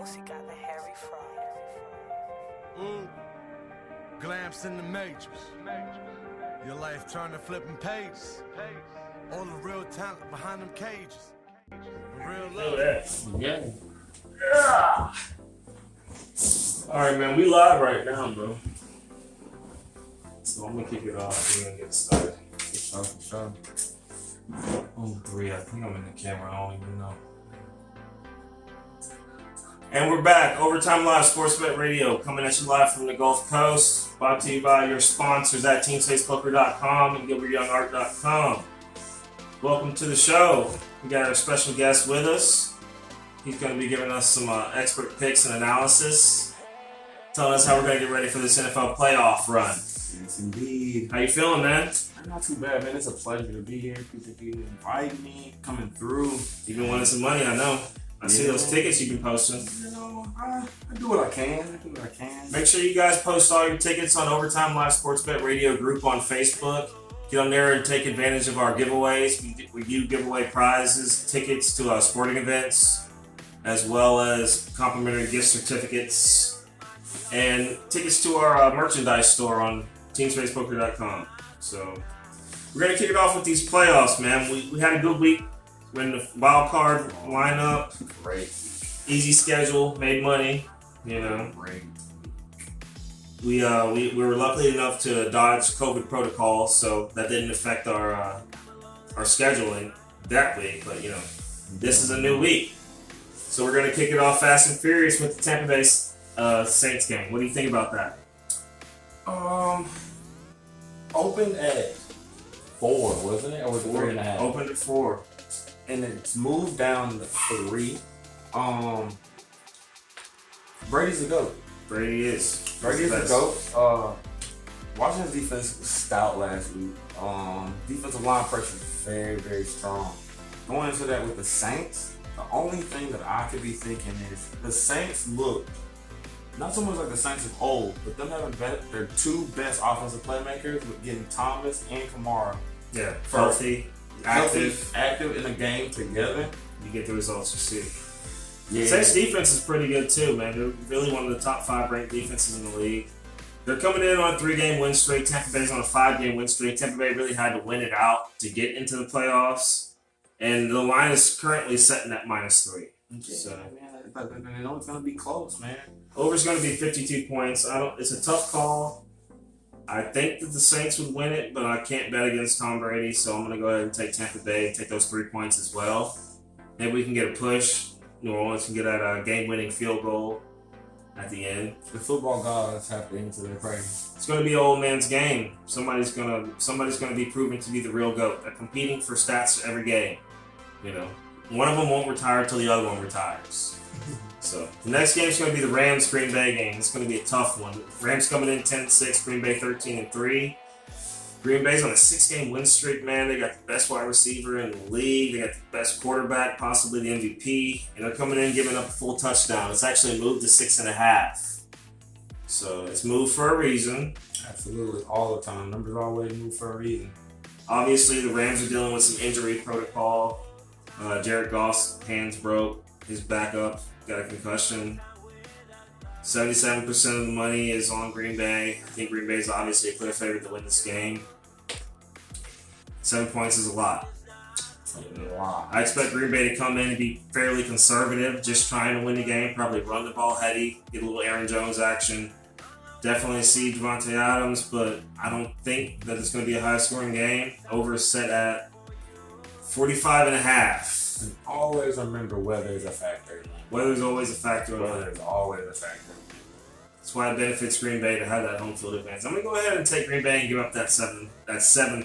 Boosie got the Harry Fry. Glamps in the matrix. Your life turning flipping pages. All the real talent behind them cages. Real love. Yeah. Alright, man, we live right now, bro. So I'm gonna kick it off. We're gonna get started. For sure. Oh, 3. I think I'm in the camera. I don't even know. And we're back. Overtime Live Sports Bet Radio coming at you live from the Gulf Coast. Brought to you by your sponsors at teamspacepoker.com and gilbertyoungart.com. Welcome to the show. We got our special guest with us. He's going to be giving us some expert picks and analysis, telling us how we're going to get ready for this NFL playoff run. Yes, indeed. How you feeling, man? I'm not too bad, man. It's a pleasure to be here. Appreciate you inviting me, coming through. You've been winning some money, I know. I see those tickets you've been posting. You know, I do what I can. Make sure you guys post all your tickets on Overtime Live Sports Bet Radio group on Facebook. Get on there and take advantage of our giveaways. We do giveaway prizes, tickets to sporting events, as well as complimentary gift certificates and tickets to our merchandise store on teamspacepoker.com. So we're going to kick it off with these playoffs, man. We had a good week. We're in the wild card lineup. Great. Easy schedule, made money, you know. Great. We were lucky enough to dodge COVID protocols, so that didn't affect our scheduling that week. But you know, this is a new week, so we're gonna kick it off fast and furious with the Tampa Bay Saints game. What do you think about that? Opened at 4, wasn't it? Or was it 3.5? Opened at 4. And it's moved down to 3. Brady's a GOAT. Brady is. Brady's a GOAT. Washington's defense was stout last week. Defensive line pressure is very, very strong. Going into that with the Saints, the only thing that I could be thinking is the Saints look not so much like the Saints of old, but them having their 2 best offensive playmakers with getting Thomas and Kamara. Yeah, healthy, active in the game together. You get the results you see. Yeah. Saints defense is pretty good too, man. They're really one of the top 5 ranked defenses in the league. They're coming in on a 3-game win streak. Tampa Bay's on a 5-game win streak. Tampa Bay really had to win it out to get into the playoffs, and the line is currently setting at -3. Yeah, So man, I know it's gonna be close, man. over's going to be 52 points. It's a tough call. I think that the Saints would win it, but I can't bet against Tom Brady, so I'm going to go ahead and take Tampa Bay, take those 3 points as well. Maybe we can get a push. New Orleans can get a game-winning field goal at the end. The football gods have to answer their praise. It's going to be an old man's game. Somebody's going to be proven to be the real GOAT. They're competing for stats every game. You know, one of them won't retire until the other one retires. So the next game is going to be the Rams-Green Bay game. It's going to be a tough one. Rams coming in 10-6, Green Bay 13-3. Green Bay's on a 6-game win streak, man. They got the best wide receiver in the league. They got the best quarterback, possibly the MVP. And they're coming in giving up a full touchdown. It's actually moved to 6.5. So it's moved for a reason. Absolutely, all the time. Numbers always move for a reason. Obviously, the Rams are dealing with some injury protocol. Jared Goff's hands broke. His backup got a concussion. 77% of the money is on Green Bay. I think Green Bay is obviously a clear favorite to win this game. 7 points is a lot. I expect Green Bay to come in and be fairly conservative, just trying to win the game, probably run the ball heady, get a little Aaron Jones action. Definitely see Devontae Adams, but I don't think that it's going to be a high-scoring game. Over is set at 45.5. And always remember weather is a factor. Weather's always a factor. Weather is always a factor. That's why it benefits Green Bay to have that home field advantage. I'm going to go ahead and take Green Bay and give up that 7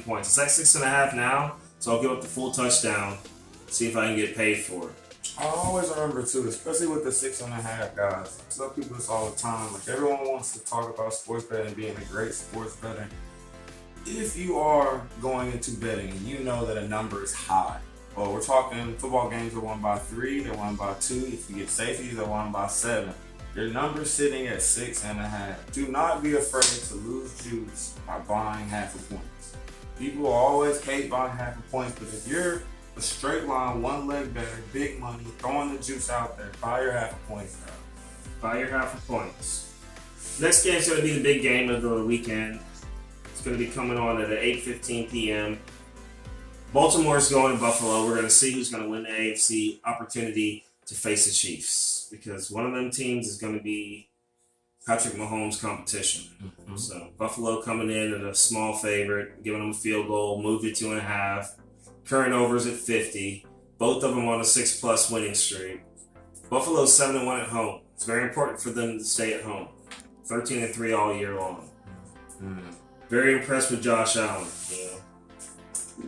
points. It's like 6.5 now, so I'll give up the full touchdown, see if I can get paid for it. I always remember too, especially with the 6.5 guys. I tell people this all the time. Like, everyone wants to talk about sports betting being a great sports betting. If you are going into betting and you know that a number is high, well, we're talking football games are won by 3, they're won by 2. If you get safeties, they're won by 7. Your number's sitting at 6.5. Do not be afraid to lose juice by buying half a point. People always hate buying half a point, but if you're a straight line, one leg better, big money, throwing the juice out there, buy your half a point. By your half of points. Next game is going to be the big game of the weekend. It's going to be coming on at 8:15 p.m. Baltimore's going to Buffalo. We're going to see who's going to win the AFC opportunity to face the Chiefs, because one of them teams is going to be Patrick Mahomes' competition. Mm-hmm. So Buffalo coming in at a small favorite, giving them a field goal, moved it 2.5. Current overs at 50. Both of them on a 6+ winning streak. Buffalo's 7-1 at home. It's very important for them to stay at home. 13-3 all year long. Mm-hmm. Very impressed with Josh Allen.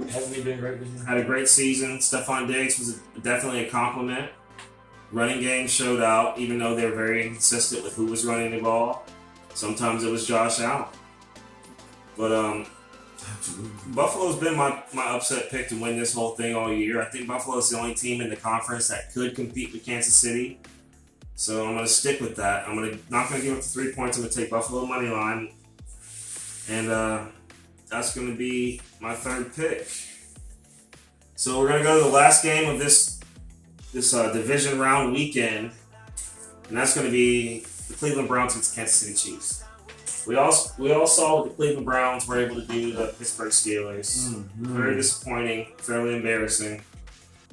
Hasn't he been great this year? Had a great season. Stephon Diggs was definitely a compliment. Running game showed out, even though they're very inconsistent with who was running the ball. Sometimes it was Josh Allen. But Buffalo's been my upset pick to win this whole thing all year. I think Buffalo's the only team in the conference that could compete with Kansas City. So I'm going to stick with that. I'm not going to give up the 3 points. I'm going to take Buffalo money line. And that's going to be my third pick. So we're going to go to the last game of this division round weekend, and that's going to be the Cleveland Browns against Kansas City Chiefs. We all saw what the Cleveland Browns were able to do to the Pittsburgh Steelers. Mm-hmm. Very disappointing, fairly embarrassing,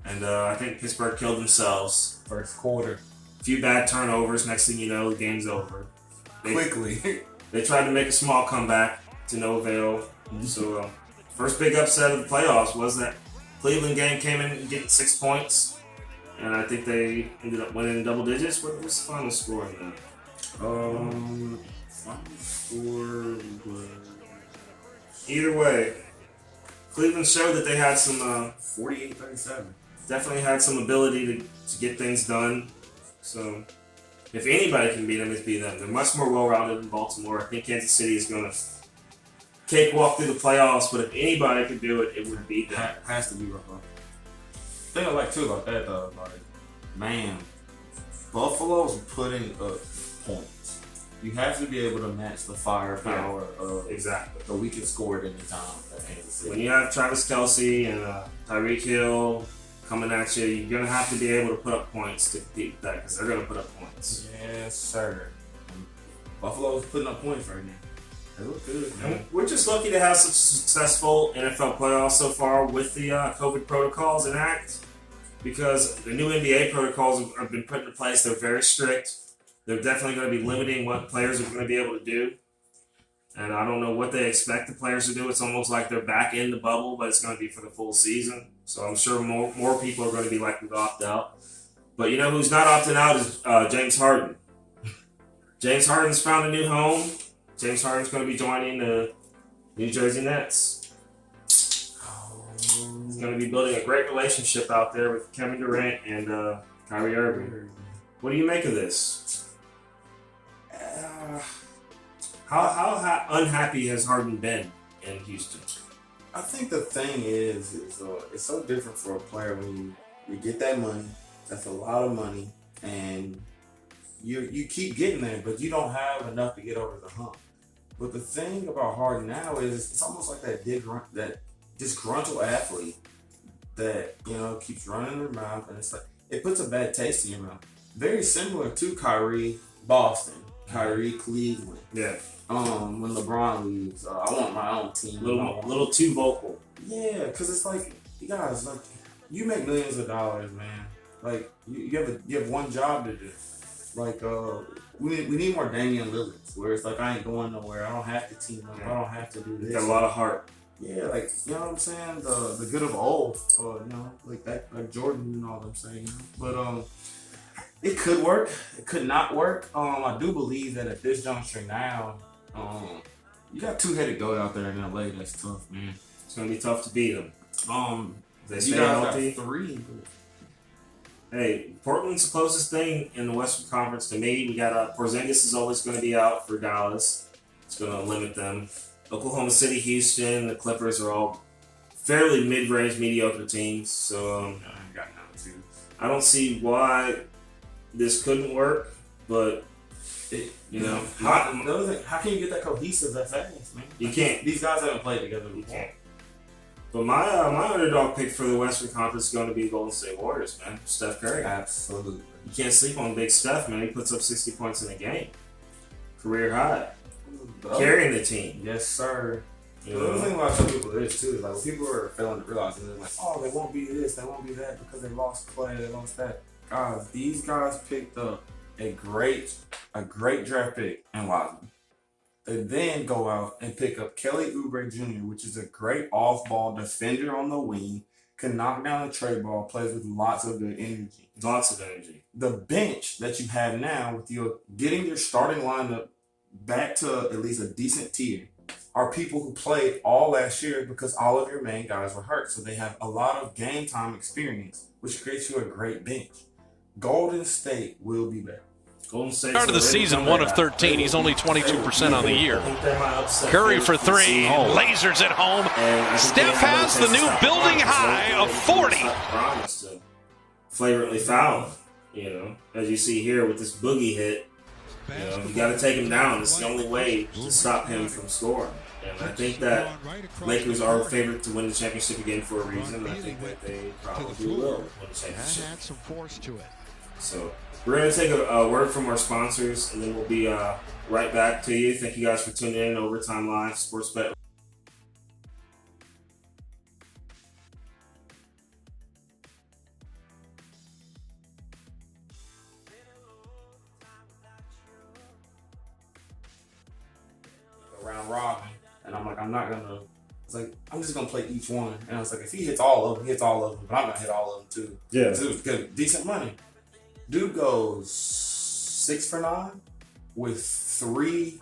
and I think Pittsburgh killed themselves. First quarter. A few bad turnovers. Next thing you know, the game's over. Quickly. They tried to make a small comeback to no avail. Mm-hmm. So first big upset of the playoffs was that Cleveland game came in getting 6 points. And I think they ended up winning double digits. What's the final score in that? Final score was... Either way, Cleveland showed that they had some... 48-37. Definitely had some ability to get things done. So, if anybody can beat them, it's beat them. They're much more well-rounded than Baltimore. I think Kansas City is going to cakewalk through the playoffs, but if anybody could do it, it would beat them. Has to be rough. The thing I like too about that though, man, Buffalo's putting up points. You have to be able to match the firepower of exactly. So we can score at any time at Kansas City. When you have Travis Kelce and Tyreek Hill coming at you, you're gonna have to be able to put up points to compete with that, because they're gonna put up points. Yes, sir. Buffalo's putting up points right now. They look good, man. We're just lucky to have such successful NFL playoffs so far with the COVID protocols in act, because the new NBA protocols have been put into place. They're very strict. They're definitely going to be limiting what players are going to be able to do. And I don't know what they expect the players to do. It's almost like they're back in the bubble, but it's going to be for the full season. So I'm sure more people are going to be likely to opt out. But you know who's not opting out is James Harden. James Harden's found a new home. James Harden's going to be joining the New Jersey Nets. He's going to be building a great relationship out there with Kevin Durant and Kyrie Irving. What do you make of this? How unhappy has Harden been in Houston? I think the thing is it's so different for a player when you get that money. That's a lot of money, and you keep getting there, but you don't have enough to get over the hump. But the thing about Harden now is it's almost like that disgruntled athlete that, keeps running their mouth, and it's like it puts a bad taste in your mouth. Very similar to Kyrie Boston, Kyrie Cleveland. Yeah. When LeBron leaves, I want my own team. A little too vocal. Yeah, because it's like, you guys, like, you make millions of dollars, man. Like, you have one job to do. Like, we need more Damian Lillards, where it's like, I ain't going nowhere. I don't have to team up. I don't have to do this. Got a lot of heart. Yeah, like, you know what I'm saying? The good of old, like that, like Jordan and all them saying. But it could work. It could not work. I do believe that at this juncture now, you got two-headed goat out there in LA. That's tough, man. It's gonna be tough to beat them. They stay healthy. Got 3. Hey, Portland's the closest thing in the Western Conference to me. We got Porzingis is always going to be out for Dallas. It's going to limit them. Oklahoma City, Houston, the Clippers are all fairly mid-range, mediocre teams. So I don't see why this couldn't work, but how can you get that cohesive that fast, man? You can't. These guys haven't played together before. You can't. But my underdog pick for the Western Conference is going to be the Golden State Warriors, man. Steph Curry. Absolutely. You can't sleep on Big Steph, man. He puts up 60 points in a game. Career high. Carrying the team. Yes, sir. You The know? other thing about some people is too, is like when people are failing to realize, they're like, oh, they won't be this, they won't be that because they lost Clay, they lost that. Guys, these guys picked up a great draft pick in Wiseman. They then go out and pick up Kelly Oubre Jr., which is a great off-ball defender on the wing, can knock down the tray ball, plays with lots of good energy. Lots of energy. The bench that you have now, with your getting your starting lineup back to at least a decent tier, are people who played all last year because all of your main guys were hurt. So they have a lot of game time experience, which creates you a great bench. Golden State will be better. Golden State Start of the season, 1 of 13. He's only 22% on the year. Curry for 3, lasers at home. Steph has the new building high of 40. Flagrantly foul, you know, as you see here with this boogie hit. You know, you got to take him down. It's the only way to stop him from scoring. And I think that Lakers are favored to win the championship again for a reason. And I think that they probably will win the championship. So we're going to take a word from our sponsors, and then we'll be right back to you. Thank you guys for tuning in. Overtime Live, Sports Bet. Round robin, and I'm like, I'm just gonna play each one, and I was like, if he hits all of them, he hits all of them, but I'm gonna hit all of them too. Yeah, so it was good, decent money. Dude goes 6 for 9 with 3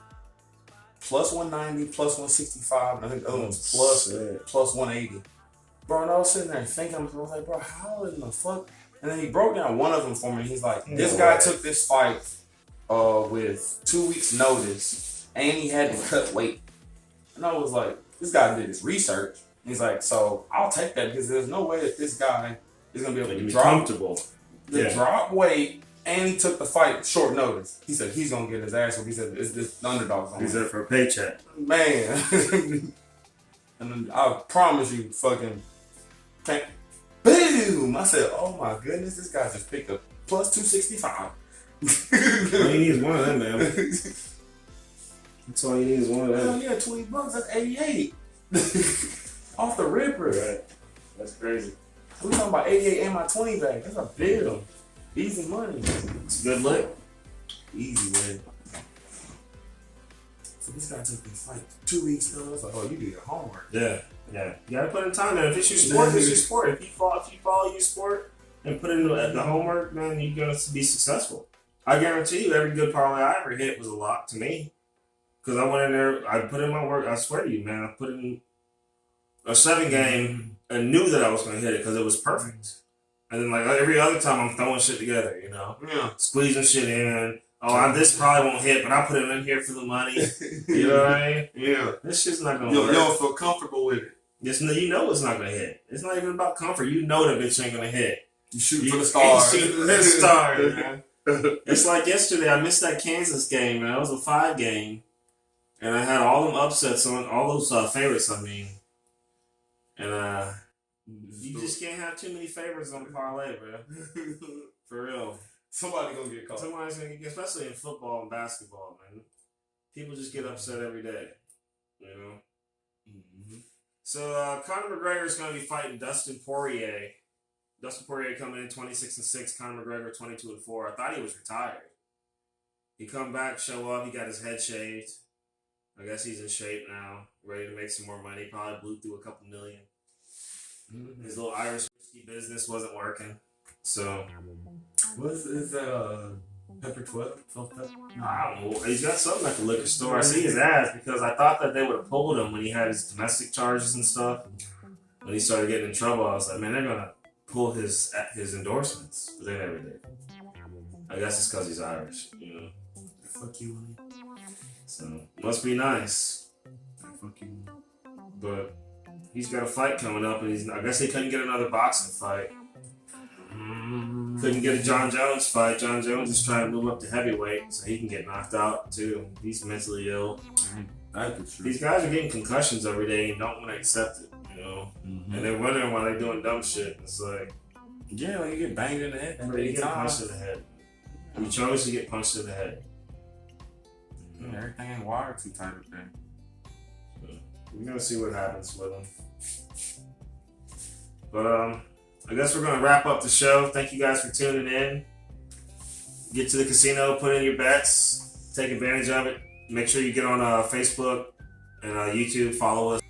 plus 190, plus 165, and I think the other one's plus 180. Bro, and I was sitting there thinking, I was like, bro, how in the fuck? And then he broke down one of them for me. He's like, this guy took this fight with 2 weeks notice. And he had to cut weight. And I was like, this guy did his research. He's like, so I'll take that because there's no way that this guy is going to be able to drop weight. And he took the fight short notice. He said he's going to get his ass whooped. He said, it's this underdog. He's there for a paycheck. Man. And then I promise you, fucking, can't. Boom! I said, oh my goodness, this guy just picked up plus 265. All you need is one of them, man. That's all you need is one of them. Oh yeah, $20, that's 88. Off the ripper. Right. That's crazy. We talking about 88 and my 20 back. That's a bill. Easy money. It's a good lick. Easy, man. So this guy took this fight 2 weeks ago. I was like, oh, you do your homework. Yeah. You gotta put in time, man. If it's your sport, it's your sport. If you follow your sport and put in the homework, man, you're gonna be successful. I guarantee you, every good parlay I ever hit was a lock to me. Because I went in there, I put in my work, I swear to you, man, I put in a 7 game and knew that I was going to hit it because it was perfect. And then, like, every other time I'm throwing shit together, you know? Yeah. Squeezing shit in. Oh, this probably won't hit, but I put it in here for the money. You know what I mean? Yeah. This shit's not going to work. You don't feel comfortable with it. You know it's not going to hit. It's not even about comfort. You know that bitch ain't going to hit. You shoot for the stars. You shoot for the stars, man. It's like yesterday, I missed that Kansas game, man. It was a 5 game. And I had all them upsets on, all those favorites, I mean. And you just can't have too many favorites on the parlay, bro. For real. Somebody gonna get caught. Somebody's gonna get, especially in football and basketball, man. People just get upset every day, you know? Mm-hmm. So, Conor McGregor is gonna be fighting Dustin Poirier. Dustin Poirier coming in 26-6, Conor McGregor 22-4. I thought he was retired. He come back, show up, he got his head shaved. I guess he's in shape now, ready to make some more money. Probably blew through a couple million. Mm-hmm. His little Irish whiskey business wasn't working. So, what is that? Pepper 12? I don't know. He's got something at the liquor store. I see his ass because I thought that they would have pulled him when he had his domestic charges and stuff. When he started getting in trouble, I was like, man, they're gonna pull his endorsements, but they never did. I guess it's because he's Irish, you know. Fuck you, honey. So, must be nice. Fuck you. But he's got a fight coming up, and I guess they couldn't get another boxing fight. Couldn't get a John Jones fight. John Jones is trying to move up to heavyweight so he can get knocked out, too. He's mentally ill. These guys are getting concussions every day and don't want to accept it. You You know, Mm-hmm. and they're wondering why they're doing dumb shit. It's like, Yeah, like you get banged in the head. you get punched in the head. You chose to get punched in the head. Yeah, everything ain't wired too tight up there. We're gonna see what happens with them. But I guess we're gonna wrap up the show. Thank you guys for tuning in. Get to the casino, put in your bets, take advantage of it. Make sure you get on Facebook and YouTube, follow us.